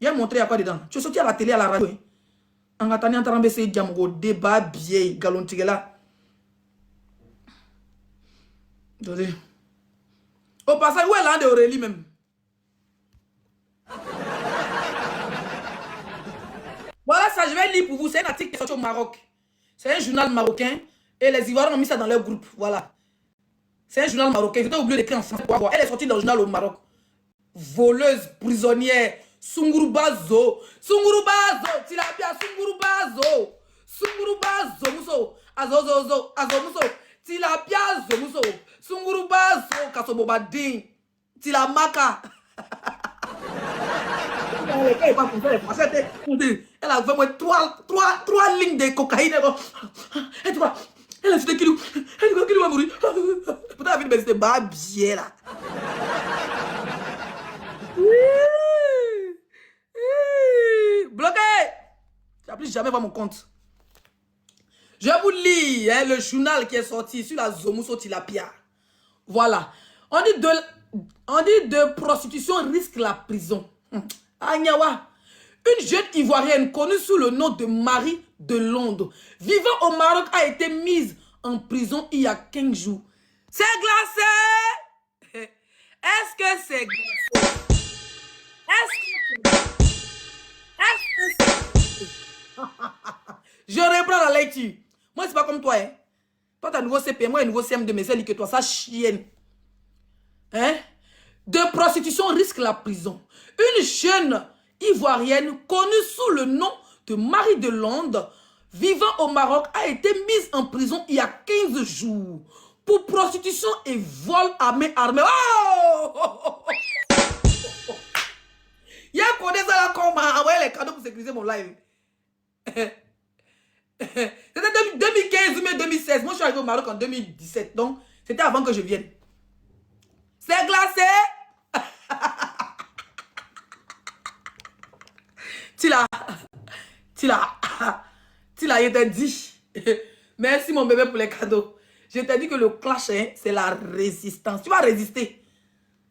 Il a montré à quoi dedans. Tu es sorti à la télé, à la radio. Hein? En attendant, en train de se dire, débat, biais, galon là. Attendez. Au passage, où est l'un de Aurélie même? Voilà ça, je vais lire pour vous. C'est un article qui est sorti au Maroc. C'est un journal marocain. Et les Ivoiriens ont mis ça dans leur groupe. Voilà. C'est un journal marocain. J'ai oublié d'écrire en français. Elle est sortie dans le journal au Maroc. Voleuse, prisonnière. Sungurubazo. Sungurubazo. Tilapia, Sungurubazo. Sungurubazo. Muso. Azozozo. Azomuso. Tilapia, Zomuso. Sungurubazo. Kasobobadin. Tilamaka. Elle a vraiment trois lignes de cocaïne. Elle dit quoi? Elle a dit qu'il va mourir. Pourtant, la vie de c'était bien là. Bloqué. Tu n'as plus jamais voir mon compte. Je vous lis hein, le journal qui est sorti sur la Zomuso Tilapia. Voilà. On dit de prostitution risque la prison. Agnawa. Une jeune Ivoirienne connue sous le nom de Marie de Londres, vivant au Maroc, a été mise en prison il y a 15 jours. C'est glacé! Est-ce que c'est glacé? Est-ce que c'est... Je reprends la lecture. Moi, c'est pas comme toi. Hein? Toi, tu as un nouveau CPM, moi, un nouveau CM2, mais c'est que toi, ça chienne. Hein? De prostitution risque la prison. Une jeune Ivoirienne connue sous le nom de Marie de Londres, vivant au Maroc, a été mise en prison il y a 15 jours pour prostitution et vol à main armée. Oh! Il y a un ça là qu'on m'a envoyé les cadeaux pour sécuriser mon live. C'était 2015 ou 2016. Moi, je suis arrivé au Maroc en 2017. Donc, c'était avant que je vienne. C'est glacé. Tila, je t'ai dit. Merci mon bébé pour les cadeaux. Je t'ai dit que le clash, hein, c'est la résistance. Tu vas résister.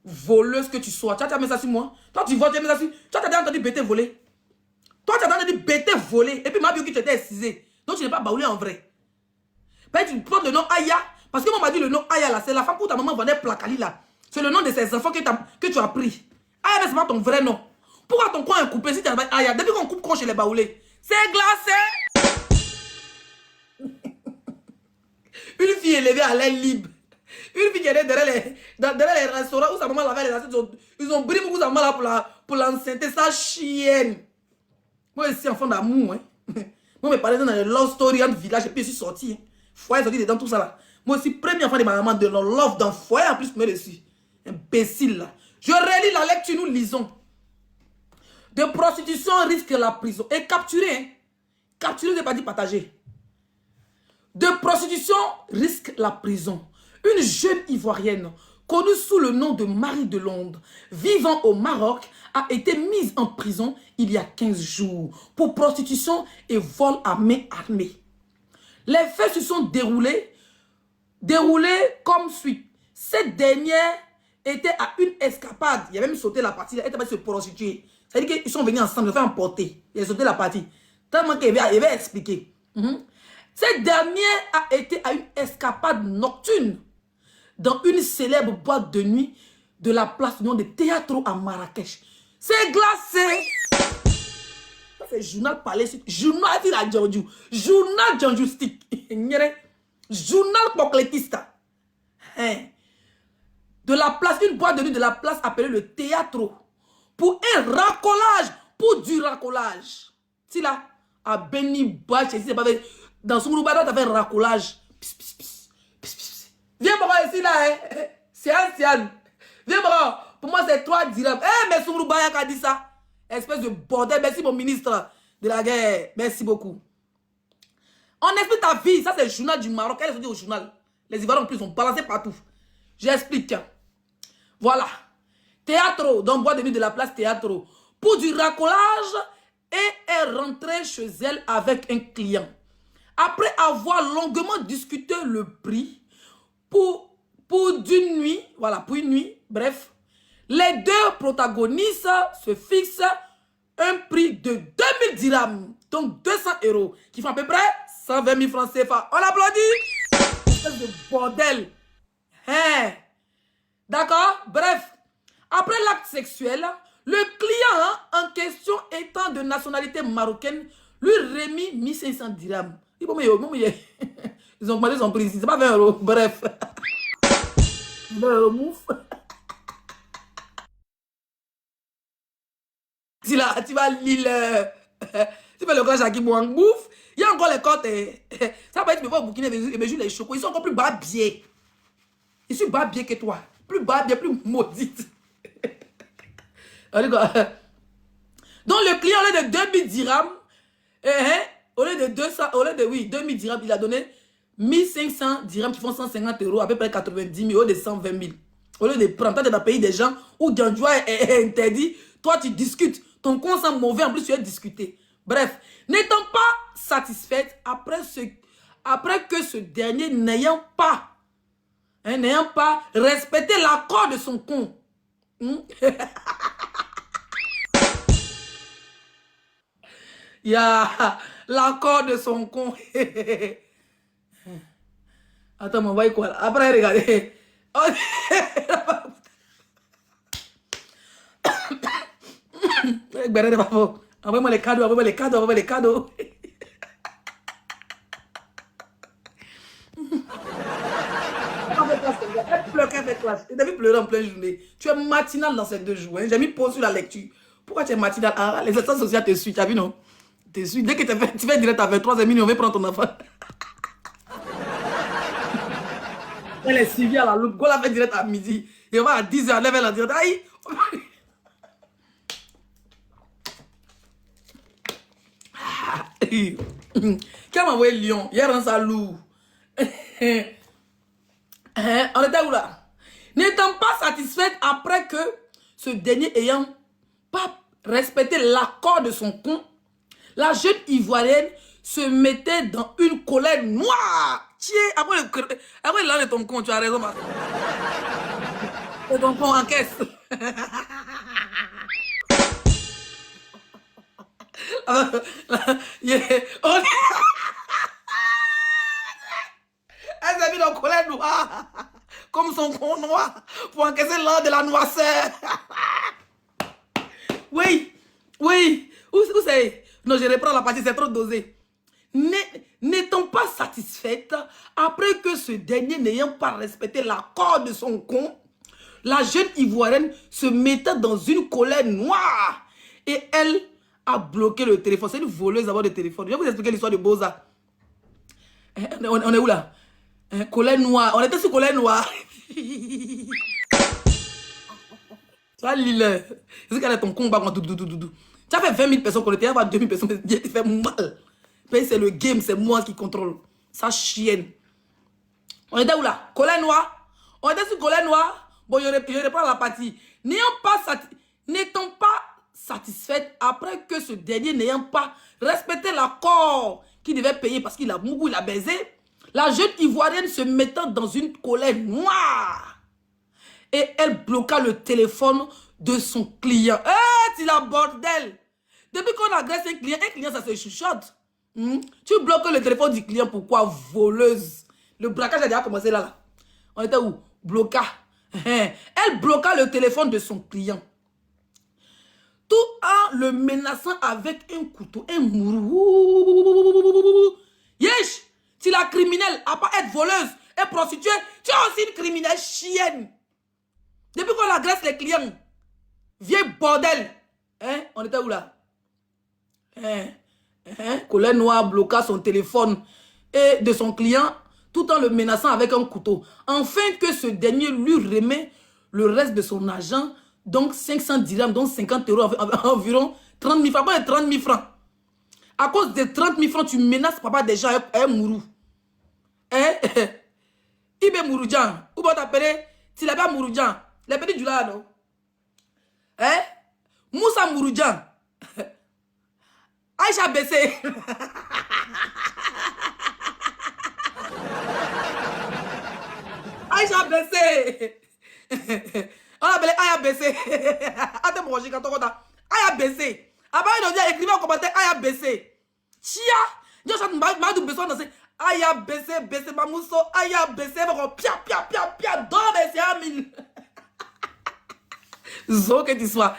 Voleuse que tu sois. Tu as mis ça sur moi. Toi, tu vois, tu as mis ça sur... Toi, tu as entendu bêter voler. Toi, tu as entendu bêter voler. Et puis, ma bio qui t'était excisé. Donc, tu n'es pas baoulé en vrai. Ben, tu prends le nom Aya. Parce que moi, m'a dit le nom Aya là. C'est la femme pour ta maman vendait Placali là. C'est le nom de ses enfants que tu as pris. Aya, mais c'est pas ton vrai nom. Pourquoi ton coin est coupé si tu as Aya? Depuis qu'on coupe chez les baoulés. C'est glacé. Une fille élevée à l'air libre. Une fille qui est derrière les restaurants où sa maman lavait les assiettes. Ils ont brimé beaucoup sa maman là pour l'enceinte. Ça chienne. Moi, je suis enfant d'amour. Hein. Moi, mes parents sont dans le love story en village et puis je suis sorti. Hein. Foyer sorti dedans, tout ça là. Moi aussi, premier enfant de ma maman de love dans foyer en plus, je me dessus. Imbécile là. Je relis la lecture, nous lisons. De prostitution risque la prison. Et capturer, hein. Capturer, c'est pas dit partager. De prostitution risque la prison. Une jeune Ivoirienne, connue sous le nom de Marie de Londres, vivant au Maroc, a été mise en prison il y a 15 jours pour prostitution et vol à main armée. Les faits se sont déroulés comme suit. Cette dernière était à une escapade. Il a même sauté la partie. Elle était partie se prostituer. C'est-à-dire qu'ils sont venus ensemble, ils ont fait emporter. Il a sauté la partie. Tellement qu'il avait expliqué. Cette dernière a été à une escapade nocturne dans une célèbre boîte de nuit de la place du nom de Théâtre à Marrakech. C'est glacé. Ça c'est journal palais. Journal Djanjou. Journal Djanjoustique. Journal Pocletista. Hein. De la place, une boîte de nuit de la place appelée le Théâtre. Pour un racolage. Pour du racolage. Si là, à Beni Bach, dans son groupe, tu as fait un racolage. Pis, pis, pis, pis, pis. Viens voir ici là. Hein. Sian. Viens voir. Pour moi, c'est 3 dirhams. Eh, mais Soumrou Bayak a dit ça. Espèce de bordel. Merci, mon ministre de la guerre. Merci beaucoup. On explique ta vie. Ça, c'est le journal du Maroc. Elle est sortie au journal. Les Ivoiriens en plus ont balancé partout. J'explique. Voilà. Théâtre, dans boîte de nuit de la place Théâtre. Pour du racolage, et est rentrée chez elle avec un client. Après avoir longuement discuté le prix pour d'une nuit, voilà, pour une nuit, bref, les deux protagonistes se fixent un prix de 2000 dirhams, donc 200 euros, qui font à peu près 120 000 francs CFA. On applaudit. Espèce de bordel. Hein? D'accord? Bref, après l'acte sexuel, le client en question étant de nationalité marocaine, lui remit 1500 dirhams. Ils ont augmenté son prix, c'est pas 20 euros. Bref. 20 euros, mouf. Tu vas lire tu fais le grand Jackie Mouang, bouffe. Il y a encore les côtes. Ça va être, tu peux pas au Burkina et me jouer les chocos. Ils sont encore plus babiers. Ils sont babiers que toi. Plus babiers, plus maudites. Donc le client, au lieu de 2000 dirhams, au lieu de 200, au lieu de 2000 dirhams, il a donné 1500 dirhams qui font 150 euros, à peu près 90 000, au lieu de 120 000. Au lieu de prendre, toi, tu es dans le pays des gens où Diandjoua est interdit, toi, tu discutes. Ton compte sent mauvais, en plus, tu as discuté. Bref, n'étant pas satisfaite, après que ce dernier n'ayant pas respecté l'accord de son compte, il y a l'accord de son compte. Attends, m'envoie quoi là? Après, regardez. Envoie-moi les cadeaux, envoie-moi les cadeaux, envoie-moi les cadeaux. Tu devais pleurer en pleine journée. Tu es matinal dans ces 2 jours. Hein. J'ai mis pause sur la lecture. Pourquoi tu es matinal? Ah, les instances sociales te suivent, tu as vu, non? Te suivent. Dès que tu fais direct à 23h, on va prendre ton enfant. Elle est suivie à la loupe. Go la fait direct à midi. Et on va à 10h, 9h la direct. Aïe! Qui a envoyé Lyon? Hier, on s'est lourd. On était où là? N'étant pas satisfaite après que ce dernier ayant pas respecté l'accord de son compte, la jeune Ivoirienne se mettait dans une colère noire. Tiens, après l'an de ton compte, tu as raison, ma soeur. Et ton compte en caisse. Elle s'est mise en colère noire, comme son con noir, pour encaisser l'an de la noirceur. Oui, où c'est? Non, je reprends la partie, c'est trop dosé. N'étant pas satisfaite, après que ce dernier n'ayant pas respecté l'accord de son compte, la jeune Ivoirienne se mettait dans une colère noire et elle a bloqué le téléphone. C'est une voleuse d'abord de téléphone. Je vais vous expliquer l'histoire de Boza. On est où là? Colère noire. On était sur colère noire. Ça, Lille. C'est qu'elle est ton combat. Tu as fait 20 000 personnes connectées. Il y a 2 000 personnes. Tu te fais mal. C'est le game. C'est moi qui contrôle. Ça chienne. On était où là? Colère noire. On était sur colère noire. Bon, je reprends la partie. N'étant pas satisfaite après que ce dernier n'ayant pas respecté l'accord qu'il devait payer parce qu'il a mougou, il a baisé, la jeune Ivoirienne se mettant dans une colère noire et elle bloqua le téléphone de son client. Tu la bordel! Depuis qu'on agresse un client ça se chuchote. Tu bloques le téléphone du client, pourquoi? Voleuse. Le braquage a déjà commencé là. On était où? Bloqua. Elle bloqua le téléphone de son client. Tout en le menaçant avec un couteau, un mourou. Yesh! Si la criminelle, à part être voleuse et prostituée, tu es aussi une criminelle chienne. Depuis qu'on agresse les clients, vieille bordel. On était où là? Colère noire bloqua son téléphone et de son client tout en le menaçant avec un couteau. Afin que ce dernier lui remet le reste de son argent, donc 500 dirhams, donc 50 euros, environ 30 000 francs. Pas de 30 000 francs. À cause de 30 000 francs, tu menaces papa déjà un mourou. Ibe Mouroudjan. Ou bien t'appeler Tilaba Mouroudjan. Les petits du là, non? Moussa Mouroudjan. Aïcha Bessé. Aïcha Bessé. On appelle Aïcha Bessé. Attends, moi, j'ai quand on Aïcha Bessé. Après, ils ont dit, écrivez en commentaire, Aya BC. Chia. Dieu chante, m'a dit, besoin de danser. Aya BC, BC, Mamousso, Aya BC, pia, pia, pia, pia, don, BC, Amil. Zo que tu sois.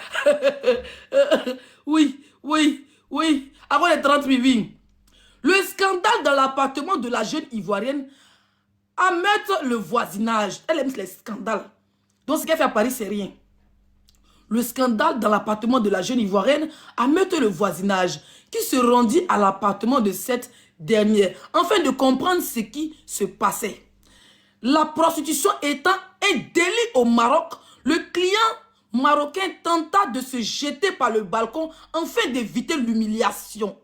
Oui, oui, oui. Avant les 30 000. Le scandale dans l'appartement de la jeune Ivoirienne à mettre le voisinage. Elle aime les scandales. Donc ce qu'elle fait à Paris, c'est rien. Le scandale dans l'appartement de la jeune Ivoirienne a mettre le voisinage qui se rendit à l'appartement de cette dernière afin de comprendre ce qui se passait. La prostitution étant un délit au Maroc, le client marocain tenta de se jeter par le balcon afin d'éviter l'humiliation.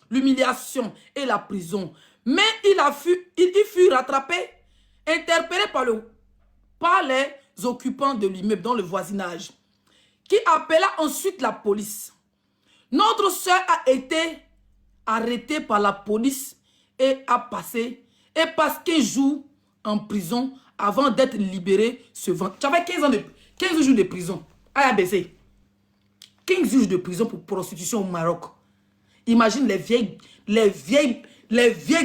L'humiliation et la prison. Mais il fut rattrapé, interpellé par les occupants de l'immeuble dans le voisinage, qui appela ensuite la police. Notre soeur a été arrêtée par la police et passe 15 jours en prison avant d'être libérée ce vendredi. Tu avais 15 jours de prison. ABC. 15 jours de prison pour prostitution au Maroc. Imagine les vieilles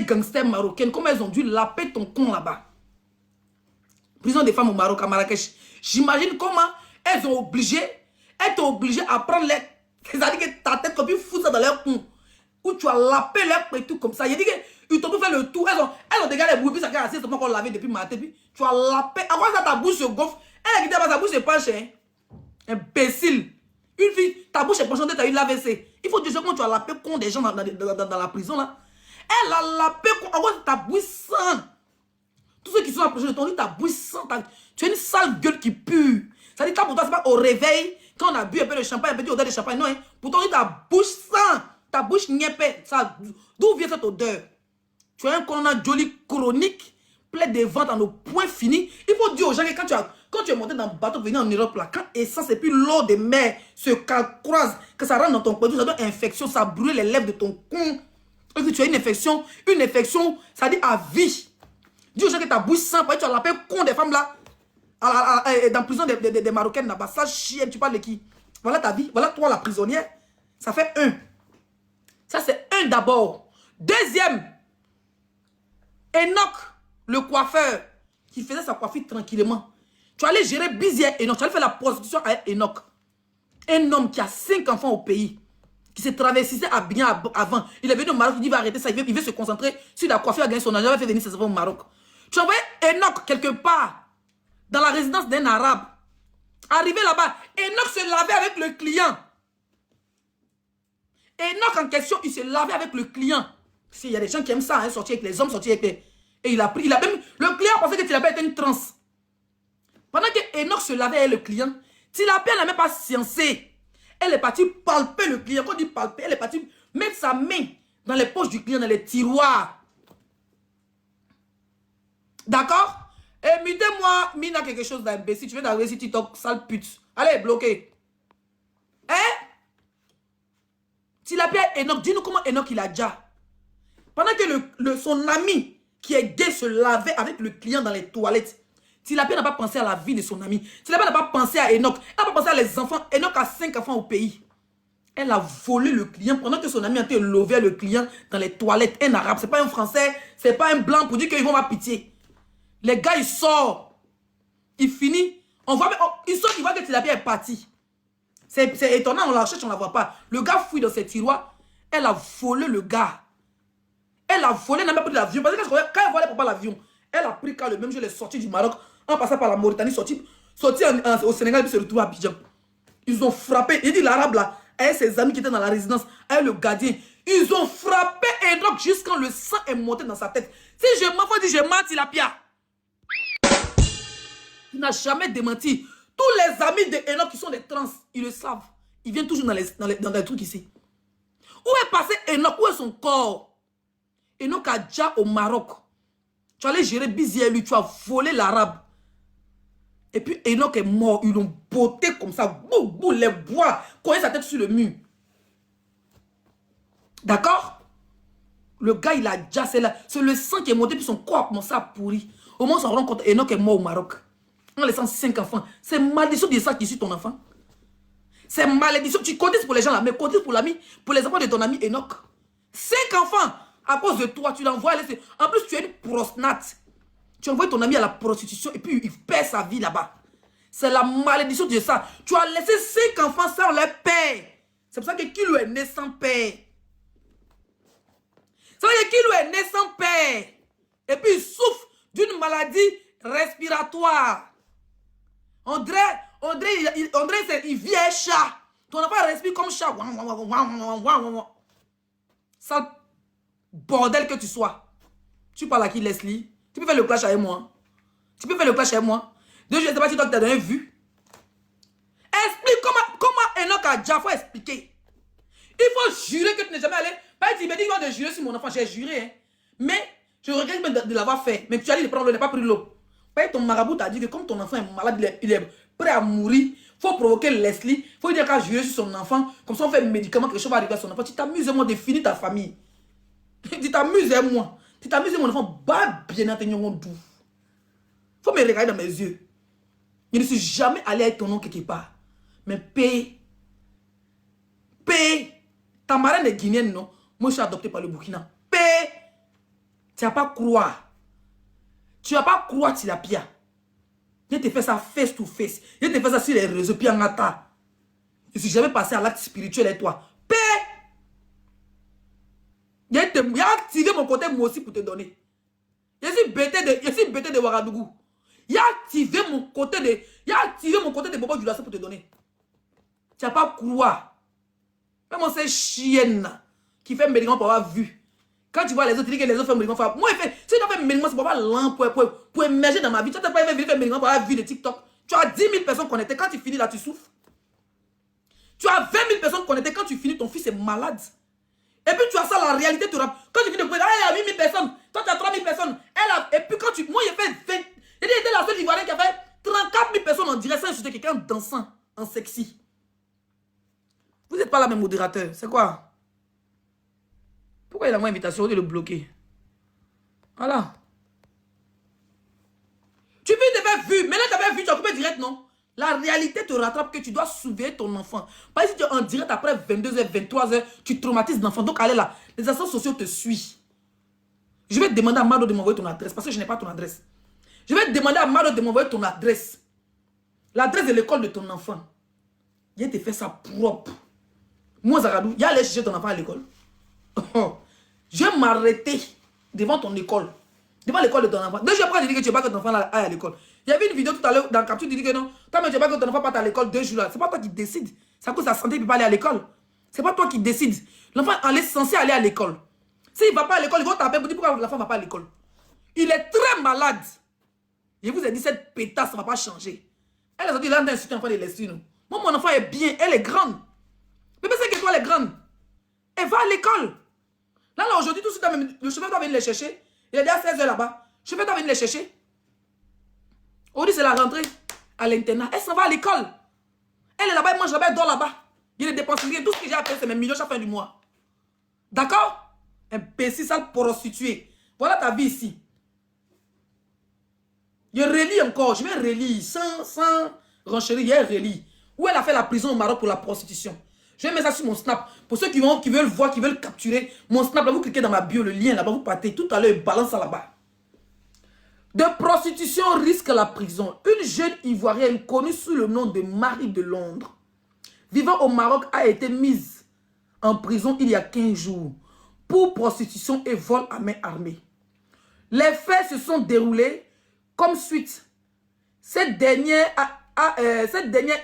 gangsters marocaines, comment elles ont dû laper ton con là-bas. Prison des femmes au Maroc, à Marrakech. J'imagine comment elles ont elles t'ont obligé à prendre les... C'est-à-dire que ta tête, comme ils foutent ça dans leur con. Où tu as lapé leur pétou comme ça. Il dit qu'ils t'ont fait le tour. Elles ont dégagé les bouilles, puis ça a assez seulement qu'on lavait depuis matin. Puis tu as lapé. À quoi ça ta bouche se gonfle? Elle a dit sa bouche se penche. Imbécile. Une fille, ta bouche est penchée, tu as eu l'AVC. Il faut dire comment tu as lapé con des gens dans la prison là. Elle a lapé con. À quoi ta bouche sent? Tous ceux qui sont approchés de ton lit, ta bouche sent. Tu as une sale gueule qui pue. Ça dit, pour toi, c'est pas au réveil, quand on a bu un peu de champagne, un peu d'odeur de champagne. Non, hein. Pour ton lit, ta bouche sent. Ta bouche niépée. D'où vient cette odeur? Tu as un corona joli chronique, plein de ventes à nos points finis. Il faut dire aux gens que quand tu es monté dans le bateau pour venir en Europe, là, quand essence et puis l'eau de mer se croise, que ça rentre dans ton produit, ça donne infection, ça brûle les lèvres de ton con. Et que tu as une infection, ça dit à vie. Dis aux gens que ta bouche sent, tu as l'appel con des femmes là, dans la prison des Marocaines là-bas. Ça chienne, tu parles de qui? Voilà ta vie, voilà toi la prisonnière. Ça fait un. Ça c'est un d'abord. Deuxième, Enoch, le coiffeur, qui faisait sa coiffure tranquillement. Tu allais gérer Bizier Enoch, tu allais faire la prostitution avec Enoch. Un homme qui a 5 enfants au pays, qui s'est traversé à bien avant. Il est venu au Maroc, il dit il va arrêter ça, il veut se concentrer sur la coiffure, à gagner son argent, il va faire venir ses enfants au Maroc. Tu envoyais Enoch quelque part, dans la résidence d'un arabe. Arrivé là-bas, Enoch se lavait avec le client. Enoch en question, il se lavait avec le client. Il y a des gens qui aiment ça, hein, sortir avec les hommes, sortir avec les... Et il a même... Le client pensait que Tilapia était une transe. Pendant que Enoch se lavait avec le client, Tilapia n'a même pas sciencé. Elle est partie palper le client. Quand on dit palper, elle est partie mettre sa main dans les poches du client, dans les tiroirs. D'accord? Et mettez-moi, Mina, quelque chose d'imbécile. Tu veux d'arriver sur TikTok, sale pute. Allez, bloqué. Hein? Tilapia Enoch, dis-nous comment Enoch il a déjà. Pendant que son ami qui est gay se lavait avec le client dans les toilettes, Tilapia n'a pas pensé à la vie de son ami. Tilapia n'a pas pensé à Enoch. Elle n'a pas pensé à les enfants. Enoch a 5 enfants au pays. Elle a volé le client pendant que son ami a été levé le client dans les toilettes. Un arabe, c'est pas un français, c'est pas un blanc pour dire qu'ils vont avoir pitié. Les gars, ils sortent. Il finit. On voit, il sort, il voit que Tilapia est parti. C'est étonnant, on la cherche, on la voit pas. Le gars fouille dans ses tiroirs. Elle a volé le gars. Elle a volé, elle n'a même pas pris l'avion. Parce que quand elle volait pas l'avion, elle a pris quand le même jour, elle est sortie du Maroc, en passant par la Mauritanie, sortie au Sénégal, puis se retrouve à Abidjan. Ils ont frappé. Il dit l'arabe là, avec ses amis qui étaient dans la résidence, avec le gardien. Ils ont frappé Enoch jusqu'à le sang est monté dans sa tête. Si je m'en fous, je mens Tilapia. Il n'a jamais démenti. Tous les amis de Enoch qui sont des trans, ils le savent. Ils viennent toujours dans les trucs ici. Où est passé Enoch? Où est son corps? Enoch a déjà au Maroc. Tu allais gérer Bizier, lui, tu as volé l'arabe. Et puis Enoch est mort. Ils l'ont botté comme ça. Bou, bou, les bois. Coller sa tête sur le mur. D'accord? Le gars, il a déjà, c'est le sang qui est monté, puis son corps a commencé à pourrir. Au moins, on se rend compte, Enoch est mort au Maroc. En laissant 5 enfants. C'est malédiction de ça qui suit ton enfant. C'est malédiction. Tu cotises pour les gens là, mais cotises pour l'ami, pour les enfants de ton ami Enoch. 5 enfants. À cause de toi, tu l'envoies. En plus, tu es une prostate. Tu envoies ton ami à la prostitution et puis il perd sa vie là-bas. C'est la malédiction de ça. Tu as laissé 5 enfants sans leur père. C'est pour ça que Kilo est né sans père. C'est vrai que Kilo est né sans père. Et puis il souffre d'une maladie respiratoire. André, il vit un chat. Ton enfant respire comme chat. Sale bordel que tu sois. Tu parles à qui, Leslie? Tu peux faire le clash avec moi. Tu peux faire le clash avec moi. Deux jours, je ne sais pas si toi tu as donné vue. Explique comment Enoch a déjà faut expliquer. Il faut jurer que tu n'es jamais allé. Pas il me dit de jurer sur mon enfant. J'ai juré. Hein. Mais je regrette de l'avoir fait. Mais tu as dit de prendre l'eau, il n'a pas pris l'eau. Ton marabout t'a dit que comme ton enfant est malade, il est prêt à mourir. Il faut provoquer Leslie. Il faut dire qu'à jurer sur son enfant. Comme ça on fait un médicament, quelque chose va arriver à son enfant. Tu t'amuses moi de finir ta famille. Tu t'amuses moi. Tu t'amuses mon enfant. Bah bien entendu mon doux. Faut me regarder dans mes yeux. Je ne suis jamais allé avec ton nom quelque part. Mais paye. Ta marraine est guinéenne, non? Moi, je suis adopté par le Burkina. Paye. Tu n'as pas croire. Tu n'as pas croire, Tilapia. Je te fais ça face to face. Je te fais ça sur les réseaux, puis en attendant. Je ne suis jamais passé à l'acte spirituel avec toi. Paix. J'ai activé mon côté moi aussi pour te donner. Je suis bêté de Ouagadougou. Il a activé mon côté de Bobo Djoulasso pour te donner. Tu n'as pas croire. Même ces chiennes qui fait médicament pour avoir vu. Quand tu vois les autres, tu dis que les autres font médicament. Moi, si tu as fait médicament, c'est pour avoir l'ample pour émerger dans ma vie. Tu n'as pas venir faire médicament pour avoir vu les TikTok. Tu as 10 000 personnes connectées. Quand tu finis là, tu souffres. Tu as 20 000 personnes connectées. Quand tu finis, ton fils est malade. Et puis tu as ça, la réalité. Quand tu finis de courir, il y a 8 000 personnes. Toi, tu as 3 000 personnes. Et puis quand tu. Moi, j'ai fait 20. J'étais la seule Ivoirienne qui a fait 34 000 personnes en direct sans insulter quelqu'un dansant, en sexy. Vous n'êtes pas là, même modérateur. C'est quoi? Pourquoi il a mon invitation de le bloquer? Voilà. Tu peux te faire vu. Maintenant, tu as fait vu, tu as coupé direct, non? La réalité te rattrape que tu dois surveiller ton enfant. Parce que si tu es en direct après 22h, 23h, tu traumatises l'enfant. Donc, allez là. Les assistants sociaux te suivent. Je vais demander à Mado de m'envoyer ton adresse parce que je n'ai pas ton adresse. Je vais demander à Mado de m'envoyer ton adresse. L'adresse de l'école de ton enfant. Il te fait ça propre. Moi, Zagadou, il y a aller chercher ton enfant à l'école. Je vais m'arrêter devant ton école. Devant l'école de ton enfant. Deux jours après, je dis que tu ne veux pas que ton enfant aille à l'école. Il y avait une vidéo tout à l'heure dans Capture, tu dis que non. Toi, mais tu ne veux pas que ton enfant parte à l'école 2 jours là. Ce n'est pas toi qui décides. C'est à cause de sa santé, il ne peut pas aller à l'école. Ce n'est pas toi qui décides. L'enfant est censé aller à l'école. S'il ne va pas à l'école, ils vont taper pour dire pourquoi l'enfant ne va pas à l'école. Il est très malade. Je vous ai dit, cette pétasse, ça ne va pas changer. Elle a dit, là, on a insulté l'enfant de l'estime. Moi, mon enfant est bien, elle est grande. Mais c'est que toi, elle est grande. Elle va à l'école. Là, aujourd'hui, tout de suite, le chauffeur doit venir les chercher. Il est déjà 16h là-bas. Le chauffeur doit venir les chercher. Aujourd'hui, c'est la rentrée à l'internat. Elle s'en va à l'école. Elle est là-bas, elle mange là-bas, elle dort là-bas. Il est dépensé. Tout ce que j'ai appris, c'est mes millions chaque fin du mois. D'accord? Imbécile, sale prostituée. Voilà ta vie ici. Je relis encore. Je vais relire. Sans renchérir, je relis. Où elle a fait la prison au Maroc pour la prostitution. Je vais mettre ça sur mon snap. Pour ceux qui veulent voir, qui veulent capturer mon snap, là, vous cliquez dans ma bio, le lien là-bas, vous partez. Tout à l'heure, balance ça là-bas. De prostitution risque la prison. Une jeune Ivoirienne connue sous le nom de Marie de Londres, vivant au Maroc, a été mise en prison il y a 15 jours pour prostitution et vol à main armée. Les faits se sont déroulés comme suite. Cette dernière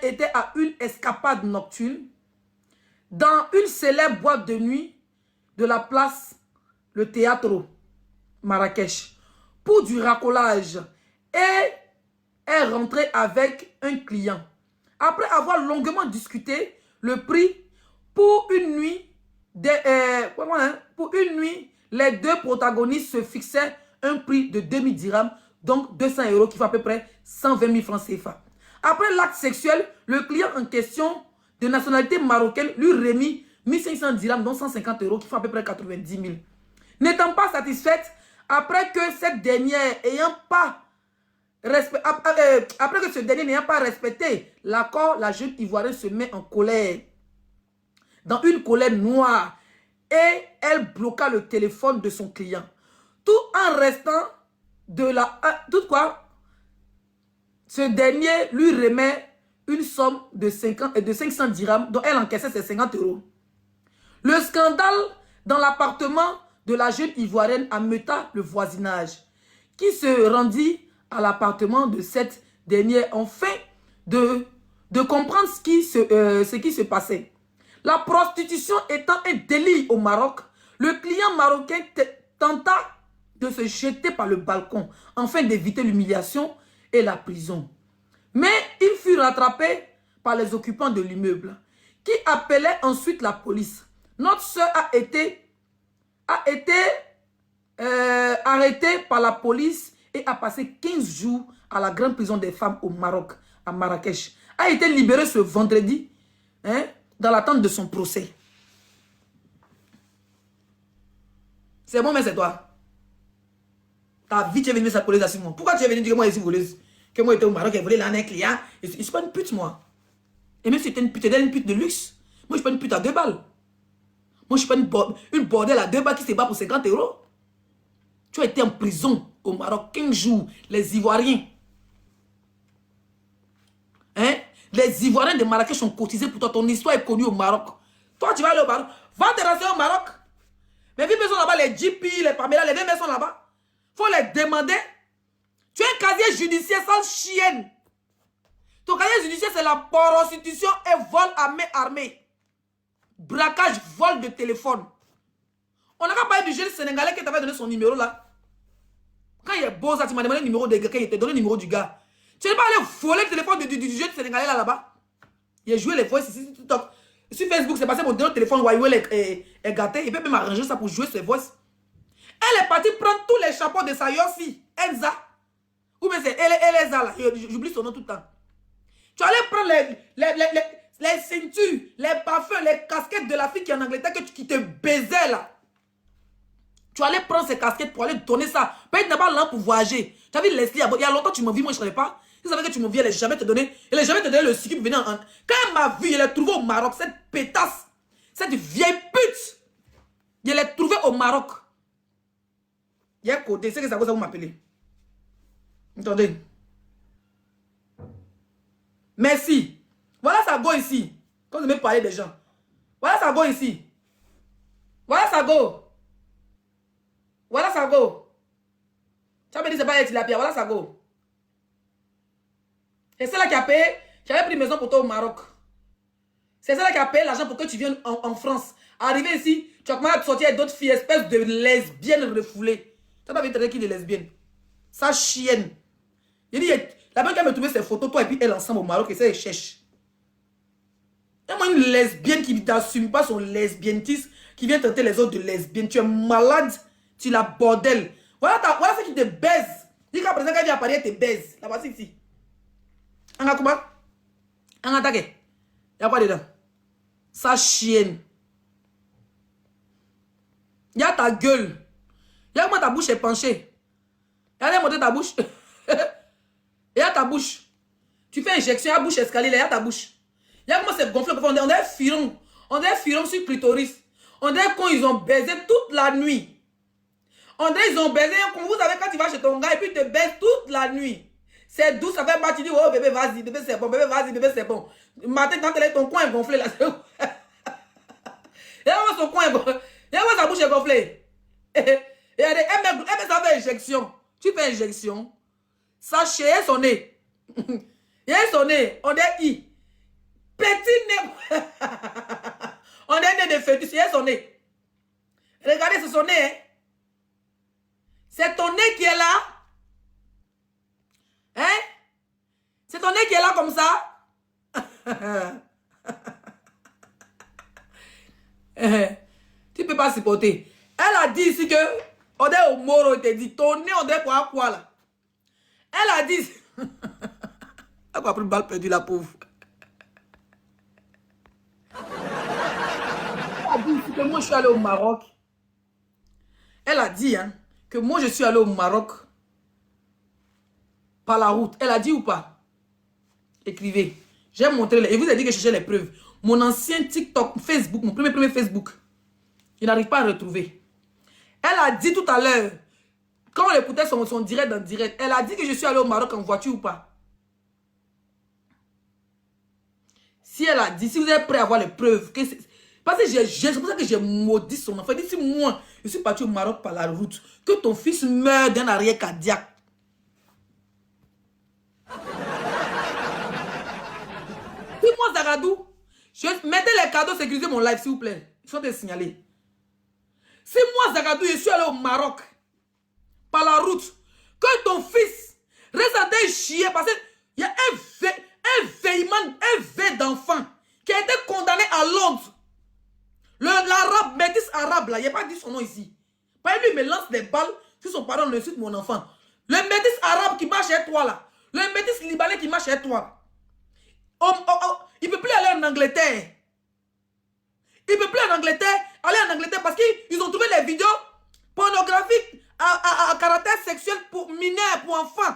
était à une escapade nocturne dans une célèbre boîte de nuit de la place Le Théâtre Marrakech pour du racolage et est rentrée avec un client. Après avoir longuement discuté le prix pour une nuit, les deux protagonistes se fixaient un prix de 2000 dirhams, donc 200 €, qui fait à peu près 120 000 francs CFA. Après l'acte sexuel, le client en question, de nationalité marocaine, lui remit 1500 dirhams, donc 150 €, qui fait à peu près 90 000. N'étant pas satisfaite, après que cette dernière, ayant pas Après que ce dernier n'ayant pas respecté l'accord, la jeune Ivoirienne se met en colère. Dans une colère noire. Et elle bloqua le téléphone de son client. Tout en restant de la... Tout quoi? Ce dernier lui remet une somme de 500 dirhams dont elle encaissait ses 50 euros. Le scandale dans l'appartement de la jeune Ivoirienne ameuta le voisinage qui se rendit à l'appartement de cette dernière afin de comprendre ce qui se passait. La prostitution étant un délit au Maroc, le client marocain tenta de se jeter par le balcon afin d'éviter l'humiliation et la prison. Mais il fut rattrapé par les occupants de l'immeuble qui appelaient ensuite la police. Notre soeur a été arrêtée par la police et a passé 15 jours à la grande prison des femmes au Maroc, à Marrakech. A été libérée ce vendredi, hein, dans l'attente de son procès. C'est bon, mais c'est toi. Ta vie, tu es venu mettre sa police sur moi. Pourquoi tu es venu dire que moi, je suis voleuse? Que moi, j'étais au Maroc, j'ai volé là un client. Je ne suis pas une pute, moi. Et même si tu es une pute de luxe, moi, je ne suis pas une pute à 2 balles. Moi, je ne suis pas une bordelle à 2 balles qui se bat pour 50 euros. Tu as été en prison au Maroc 15 jours. Les Ivoiriens. Hein? Les Ivoiriens de Marrakech ont cotisé pour toi. Ton histoire est connue au Maroc. Toi, tu vas aller au Maroc. Va te renseigner au Maroc. Les vieux sont là-bas, les JP, les Pamela, les vieux sont là-bas. Il faut les demander. Tu as un casier judiciaire sans chienne. Ton casier judiciaire, c'est la prostitution et vol à main armée. Braquage, vol de téléphone. On n'a pas parlé du jeune Sénégalais qui t'avait donné son numéro là. Quand il est beau, ça, tu m'as demandé le numéro des gars, quand il t'a donné le numéro du gars. Tu n'es pas allé voler le téléphone du jeune Sénégalais là-bas. Il a joué les voix ici, TikTok. Sur Facebook, c'est passé mon téléphone Huawei est gâté. Il peut même arranger ça pour jouer ses voix. Elle est partie prendre tous les chapeaux de sa Yossi, Enza. Ou bien c'est Eleza là. J'oublie son nom tout le temps. Tu allais prendre les ceintures, les parfums, les casquettes de la fille qui est en Angleterre qui te baisait là. Tu allais prendre ces casquettes pour aller donner ça. Peut-être tu n'as pas l'âme pour voyager. Tu as vu Leslie, il y a longtemps tu m'as vu, moi je ne savais pas. Tu savais que tu m'as vu, elle n'a jamais te donné. Elle n'a jamais te donné le sucre pour venir en... Quand elle m'a vu, elle l'a trouvé au Maroc, cette pétasse, cette vieille pute. Elle l'a trouvé au Maroc. Il y a un côté, c'est que ça vous m'appeler. Attendez. Merci. Voilà ça go ici. Quand vous me parler des gens. Voilà ça go ici. Voilà ça go. Voilà ça go. Tu as me dit c'est pas Tilapia. Voilà ça go. C'est celle-là qui a payé. J'avais pris une maison pour toi au Maroc. C'est celle-là qui a payé l'argent pour que tu viennes en France. Arrivé ici, tu as commencé à sortir avec d'autres filles, espèce de lesbiennes refoulées. Tu n'as pas vu traiter qui de lesbienne. Sa chienne. Il dit, la banque qui me trouvé ses photos, toi et puis elle ensemble au Maroc, et ça, elle cherche. Il y a moi une lesbienne qui n'assume pas son lesbientisme, qui vient traiter les autres de lesbiennes. Tu es malade, tu la bordel. Voilà ce qui te baise. Dis qu'à présent, quand elle vient à Paris, elle te baise. La voici ici. Anga comment? Anga take. Il n'y a pas dedans. Sa chienne. Il y a ta gueule. Il y a comment ta bouche est penchée. Regardez monter ta bouche. Il y a ta bouche. Tu fais injection, il y a la bouche escalier, il y a ta bouche. Il y a comment c'est gonflé. On dirait filon. On dirait filon sur clitoris. On dirait quand ils ont baisé toute la nuit. On dirait ils ont baisé. Comme vous savez, quand tu vas chez ton gars et puis il te baise toute la nuit. C'est doux, ça fait mal. Tu dis, oh bébé, vas-y, bébé, c'est bon. Bébé, vas-y, bébé, c'est bon. Matin, quand ton coin est gonflé là. Et là, son coin est gonflé. Et là, sa bouche est gonflée. Et elle met ça fait injection. Tu fais injection. Sachez, elle son nez. Il a son nez. On est I. Petit nez. On est né de fœtus. Il a son nez. Regardez, c'est son nez. Hein? C'est ton nez qui est là. Hein? C'est ton nez qui est là comme ça. Tu ne peux pas supporter. Elle a dit ici que on est au Moro, il te dit ton nez on est pour quoi là? Elle a dit. Elle a pris une balle perdue la pauvre. Elle a dit ici que moi je suis allé au Maroc. Elle a dit hein, que moi je suis allé au Maroc par la route. Elle a dit ou pas? Écrivez. J'ai montré, et vous avez dit que je cherchais les preuves. Mon ancien TikTok, Facebook, mon premier Facebook, il n'arrive pas à retrouver. Elle a dit tout à l'heure, quand on écoutait son direct dans direct, elle a dit que je suis allé au Maroc en voiture ou pas? Si elle a dit, si vous êtes prêt à avoir les preuves, parce que c'est pour ça que j'ai maudit son enfant. Si moi, je suis parti au Maroc par la route, que ton fils meurt d'un arrêt cardiaque. Dis-moi, Zagadou, mettez les cadeaux, sécurisez mon live, s'il vous plaît. Il faut te signaler. Si moi, Zagadou, je suis allé au Maroc par la route, que ton fils reste en train de chier parce qu'il y a un V d'enfant qui a été condamné à Londres. L'arabe, métis arabe, là, il n'y a pas dit son nom ici. Pas lui, il me lance des balles sur son parent, le sud de mon enfant. Le métis arabe qui marche chez toi, là. Le métis libanais qui marche chez toi. Il ne peut plus aller en Angleterre. Il ne peut plus aller en Angleterre parce qu'ils ont trouvé les vidéos pornographiques à caractère sexuel pour mineurs, pour enfants.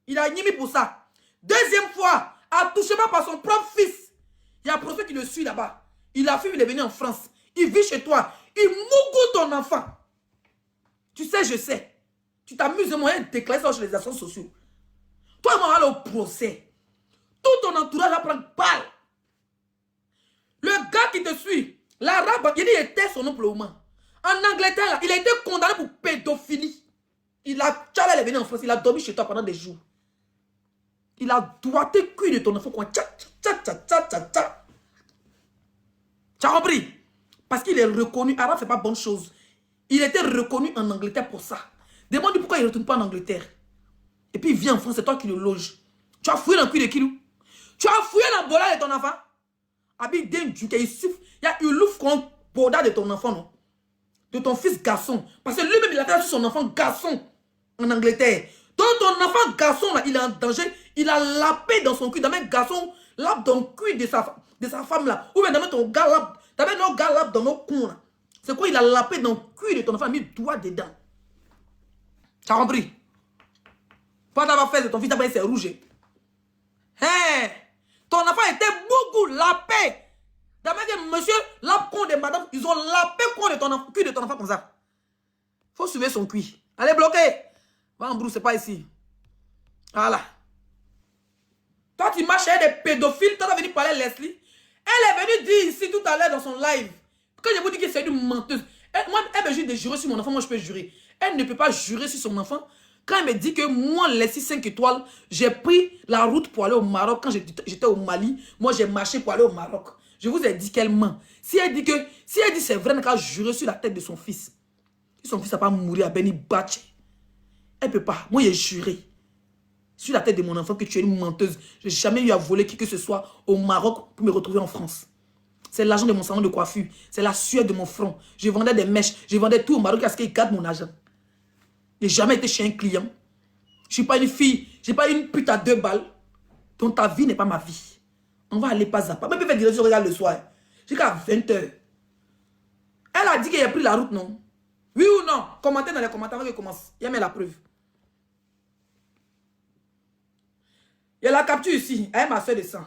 Il a mis pour ça. Deuxième fois, attouchement par son propre fils. Il y a un prophète qui le suit là-bas. Il a fui, il est venu en France. Il vit chez toi. Il mougoute ton enfant. Tu sais, je sais. Tu t'amuses, moi, de déclarer ça sur les assurances sociaux. Toi, moi, aller au procès. Tout ton entourage va prendre balle. Le gars qui te suit, l'arabe, il était son nom pour le moment. En Angleterre, là, il a été condamné pour pédophilie. Il a venu en France, il a dormi chez toi pendant des jours. Il a doigté le cul de ton enfant. Tu as compris? Parce qu'il est reconnu. Arabe ne fait pas bonne chose. Il était reconnu en Angleterre pour ça. Demande-lui pourquoi il ne retourne pas en Angleterre. Et puis il vient en France, c'est toi qui le loge. Tu as fouillé dans le cul de Kilou. Tu as fouillé dans le bola de ton enfant. Abi den du il souffle. Il y a une louffe contre boda de ton enfant, non? De ton fils garçon. Parce que lui-même, il a fait sur son enfant garçon en Angleterre. Donc ton enfant garçon, là, il est en danger. Il a lapé dans son cul. Dans même garçon, lape dans le cul de sa femme, là. Ou bien dans ton gars, lape. T'as même nos gars, lape dans nos cons, là. C'est quoi? Il a lapé dans le cul de ton enfant, il a mis le doigt dedans. Tu as compris? Pas d'avoir fait de ton fils, d'abord, c'est rouge. Hein? Ton enfant était beaucoup lapé. D'abord, monsieur, lape con de madame, ils ont lapé con de ton enfant, cul de ton enfant comme ça. Faut suivre son cul. Allez, bloquer. Va en brousse, c'est pas ici. Voilà. Toi, tu marches avec des pédophiles. Toi, tu es venu parler à Leslie. Elle est venue dire ici tout à l'heure dans son live. Quand je vous dis que c'est une menteuse. Elle me jure de jurer sur mon enfant. Moi, je peux jurer. Elle ne peut pas jurer sur son enfant. Quand elle me dit que moi, Leslie 5 étoiles, j'ai pris la route pour aller au Maroc. Quand j'étais au Mali, moi, j'ai marché pour aller au Maroc. Je vous ai dit qu'elle ment. Si elle dit c'est vrai, elle a juré sur la tête de son fils. Si son fils n'a pas mouru à Beni Bache, elle ne peut pas. Moi, j'ai juré sur la tête de mon enfant que tu es une menteuse. Je n'ai jamais eu à voler qui que ce soit au Maroc pour me retrouver en France. C'est l'argent de mon salon de coiffure. C'est la sueur de mon front. Je vendais des mèches. Je vendais tout au Maroc parce qu'ils gardent mon argent. Je n'ai jamais été chez un client. Je ne suis pas une fille. Je n'ai pas une pute à 2 balles. Donc ta vie n'est pas ma vie. On va aller pas à pas. Même faire direction, regarde le soir. Jusqu'à 20 h. Elle a dit qu'elle a pris la route, non? Oui ou non? Commentez dans les commentaires avant que commence. Il y a mis la preuve. Il y a la capture ici. Elle m'a fait de sang.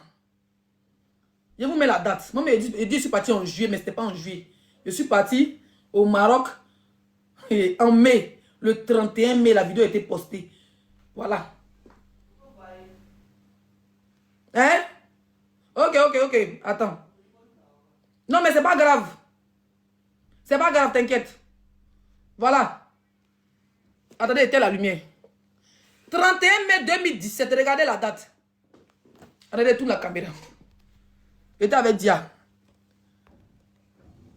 Je vous mets la date. Moi, je dis je suis parti en juillet, mais ce n'était pas en juillet. Je suis parti au Maroc et en mai. Le 31 mai, la vidéo a été postée. Voilà. Hein? Ok. Attends. Non, mais c'est pas grave. C'est pas grave, t'inquiète. Voilà. Attendez, éteins la lumière. 31 mai 2017, regardez la date. Regardez toute la caméra. J'étais avec Dia.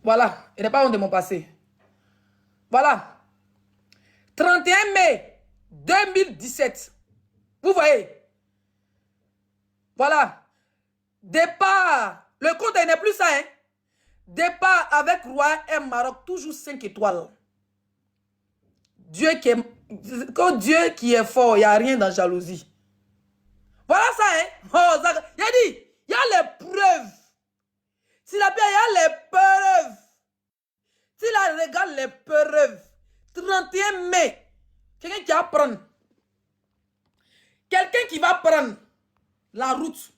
Voilà. Elle n'est pas honte de mon passé. Voilà. 31 mai 2017. Vous voyez? Voilà. Départ. Le compte n'est plus ça, hein? Départ avec Roi et Maroc, toujours 5 étoiles. Quand Dieu qui est fort, il n'y a rien dans jalousie. Voilà ça, hein? Oh, il a dit, il y a les preuves. S'il a bien, il y a les preuves. S'il a regarde les preuves. 31 mai. Quelqu'un qui apprend. prendre la route,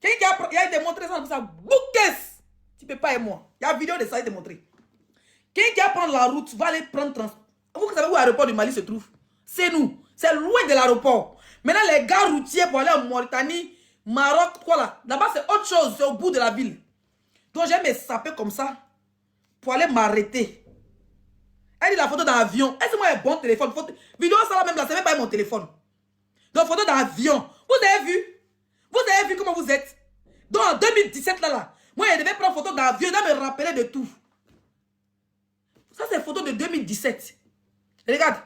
quelqu'un qui a été montré ça dans sa bouquesse, tu ne peux pas et moi. Il y a une vidéo de ça, il a été montré. Quelqu'un qui va prendre la route va aller prendre transport. Vous savez où l'aéroport du Mali se trouve? C'est nous. C'est loin de l'aéroport. Maintenant, les gars routiers pour aller en Mauritanie, Maroc, quoi là? Là-bas, c'est autre chose. C'est au bout de la ville. Donc, j'aime me saper comme ça pour aller m'arrêter. Elle dit la photo d'avion. Est-ce que moi, un bon téléphone? Vidéo, ça là même là, c'est même pas mon téléphone. Donc, photo d'avion. Vous avez vu? Vous avez vu comment vous êtes? Donc, en 2017, là, moi, je devais prendre photo d'avion, je me rappeler de tout. Ça, c'est photo de 2017. Regarde.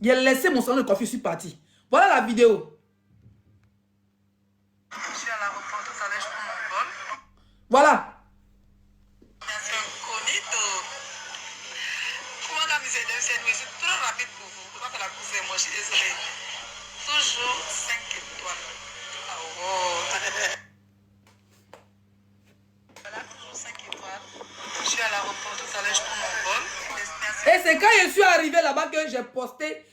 J'ai laissé mon salon de coiffure, je suis parti. Voilà la vidéo. Je suis à l'aéroport, tout à l'heure, je prends mon vol. Voilà. C'est incognito. Comment la mise je suis trop rapide pour vous. Comment faire la course et moi, je suis désolée. Toujours 5 étoiles. Oh. Voilà, toujours 5 étoiles. Je suis à l'aéroport, tout à l'heure, je prends mon vol. Et c'est quand je suis arrivé là-bas que j'ai posté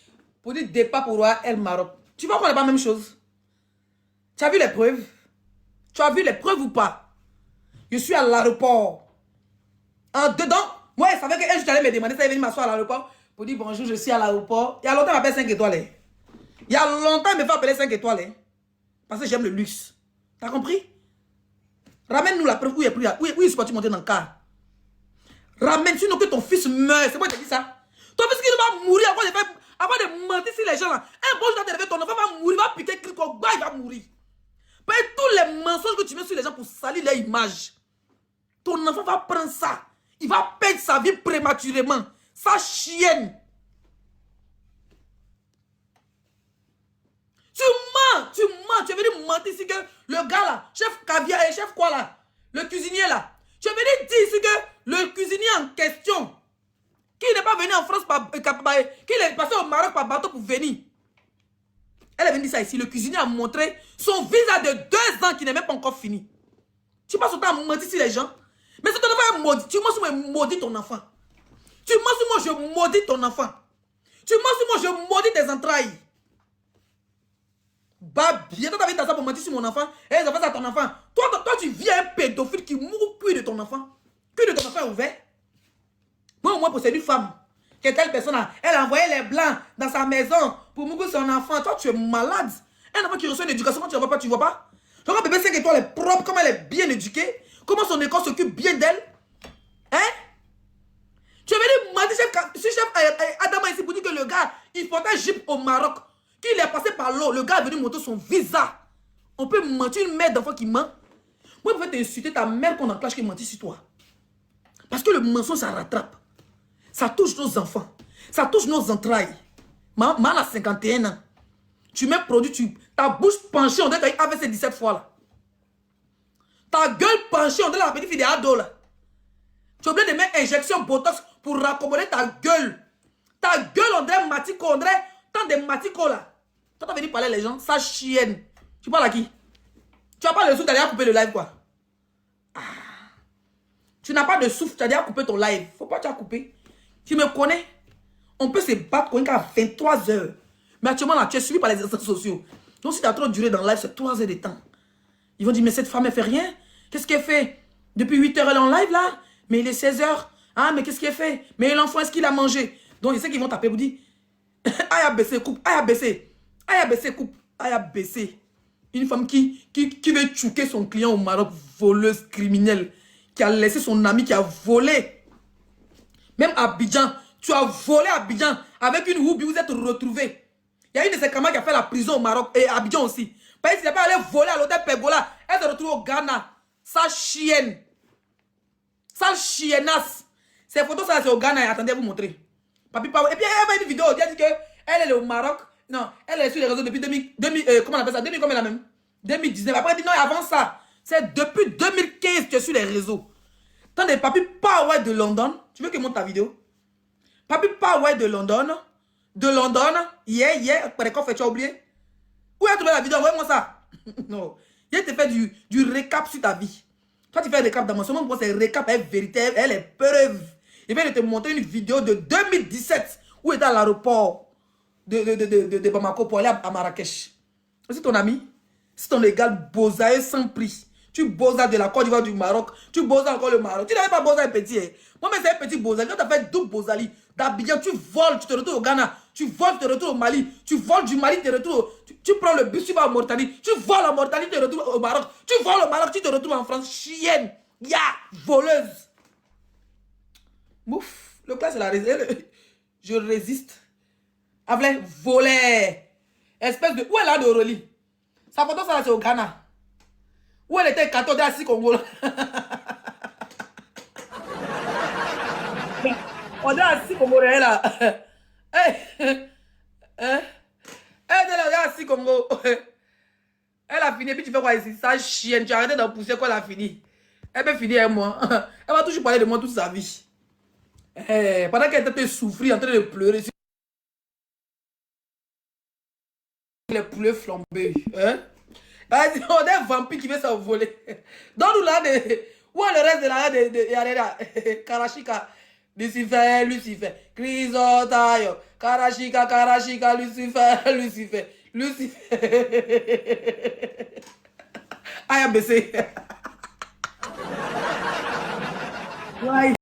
pour dire départ pour El Maroc. Tu vois qu'on n'est pas la même chose. Tu as vu les preuves? Tu as vu les preuves ou pas? Je suis à l'aéroport. En dedans, moi, je savais qu'un jour, j'allais me demander, ça allait venir m'asseoir à l'aéroport pour dire bonjour, je suis à l'aéroport. Il y a longtemps, il m'appelle 5 étoiles. Hein. Il y a longtemps, il me fait appeler 5 étoiles. Hein. Parce que j'aime le luxe. T'as compris? Ramène-nous la preuve où il est plus. Où est-ce que tu monter dans le car? Ramène, sinon que ton fils meurt. C'est moi qui te dis ça. Ton fils qui va mourir avant de mentir sur les gens là. Un bon jour, tu vas te lever, ton enfant va mourir, va piquer, il va mourir. Parce que tous les mensonges que tu mets sur les gens pour salir leur image. Ton enfant va prendre ça. Il va perdre sa vie prématurément. Sa chienne. Tu mens. Tu es venu mentir ici que le gars là, chef caviar et chef quoi là, le cuisinier là. Tu es venu dire ici que le cuisinier en question, qui n'est pas venu en France, qui est passé au Maroc par bateau pour venir. Elle est venue dire ça ici. Le cuisinier a montré son visa de 2 ans qui n'est même pas encore fini. Tu passes ton temps à mentir sur les gens. Mais si ton enfant est maudit, tu mens sur moi, je maudis ton enfant. Tu mens sur moi, je maudis ton enfant. Tu mens sur moi, je maudis tes entrailles. Bah, bien, toi, t'as vu dans ça pour mentir sur mon enfant. Et ils ont fait ça à ton enfant. Toi, tu viens un pédophile qui mourre plus de ton enfant. Que de ton enfant est ouvert. Moi, au moins, pour cette femme, que telle personne, elle a envoyé les blancs dans sa maison pour mourir son enfant. Toi, tu es malade. Un enfant qui reçoit une éducation, quand tu ne vois pas, tu ne vois pas. Tu vois, bébé 5 étoiles est propre, comment elle est bien éduquée. Comment son école s'occupe bien d'elle. Hein? Tu es venu mentir, chef Adama ici pour dire que le gars, il portait un jeep au Maroc. Qu'il est passé par l'eau. Le gars est venu montrer son visa. On peut mentir une mère d'enfant qui ment. Moi, je peux t'insulter ta mère qu'on enclenche qui mentit sur toi. Parce que le mensonge, ça rattrape. Ça touche nos enfants. Ça touche nos entrailles. Maman a 51 ans. Tu mets produit, ta bouche penchée, on dirait que tu as AVC 17 fois là. Ta gueule penchée, on dirait la petite fille de ado là. Tu as oublié de mettre injection Botox pour raccommoder ta gueule. Ta gueule, on dirait Matico, on dirait tant de Matico là. Toi, tu as venu parler les gens, ça chienne. Tu parles à qui? Tu n'as pas le souffle, tu as déjà coupé le live quoi. Ah. Tu n'as pas de souffle, tu as déjà coupé ton live. Faut pas que tu as coupé. Tu me connais? On peut se battre quand il y a 23 h. Mais actuellement là, tu es suivi par les réseaux sociaux. Donc si tu as trop duré dans le live, c'est 3 heures de temps. Ils vont dire, mais cette femme, elle fait rien. Qu'est-ce qu'elle fait? Depuis 8 h, elle est en live là. Mais il est 16 h. Ah, mais qu'est-ce qu'elle fait? Mais l'enfant, est-ce qu'il a mangé? Donc, ils savent qu'ils vont taper pour dire, aïe a baissé, coupe, aïe a baissé. Aïe a baissé, coupe, aïe a baissé. Une femme qui veut chouquer son client au Maroc, voleuse, criminelle, qui a laissé son ami, qui a volé. Même à Abidjan, tu as volé à Abidjan avec une houbi, vous êtes retrouvés. Il y a une de ces camarades qui a fait la prison au Maroc et à Abidjan aussi. Parce qu'il n'est pas allé voler à l'hôtel Pergola, elle se retrouve au Ghana. Sa chienne. Sa chiennasse. Ces photos, ça c'est au Ghana. Attendez, vous montrer. Papi, papa. Et puis elle a une vidéo, elle dit qu'elle est au Maroc. Non, elle est sur les réseaux depuis 2000, comment on appelle ça? 2000 combien là même? 2019. Après elle dit non, avant ça. C'est depuis 2015 que tu es sur les réseaux. Attendez, Papi Power de London. Tu veux que je monte ta vidéo? Papi Power de London. De London. Hier, après quoi tu as oublié? Où est trouvé la vidéo? Envoyez-moi ça. Non. Il te fait du récap sur ta vie. Toi, tu fais un récap dans mon moment. Pour c'est récap, elle est vérité, elle est preuve. Il vient de te montrer une vidéo de 2017 où il était à l'aéroport. de Bamako pour aller à Marrakech. C'est ton ami? C'est ton égal bosaïe sans prix. Tu bosas de la Côte d'Ivoire, du Maroc. Tu bosas encore le Maroc. Tu n'avais pas bosé un petit. Hein? Moi, mais c'est un petit bosali. Quand tu as fait double bosali, d'Abidjan, tu voles, tu te retrouves au Ghana. Tu voles, tu te retrouves au Mali. Tu voles du Mali, tu te retrouves. Tu prends le bus, tu vas en Mauritanie. Tu voles en Mauritanie, tu te retrouves au Maroc. Tu voles au Maroc, tu te retrouves en France. Chienne. Ya, voleuse. Mouf. Le plat, c'est la réserve. Je résiste. Avec voler. Espèce de. Où est la d'Aurélie? Sa photo, ça, c'est au Ghana. Où elle était 14 à 6 Congo. On est à 6 Congo, là. Elle est à 6 Congo. Elle a fini, et puis tu fais quoi ici? Ça chienne, tu as arrêté d'en pousser quand elle a fini. Elle peut finir avec moi. Elle va toujours parler de moi toute sa vie. Pendant qu'elle était souffrir, en train de pleurer. Les poulets flambés. Hein? On est un vampire qui veut s'envoler. Donne-nous là de. Où est le reste de la de Karashika? Lucifer, Lucifer. Chrysotayo. Karashika, Karashika, Lucifer, Lucifer. Lucifer. I am BC. Ouais.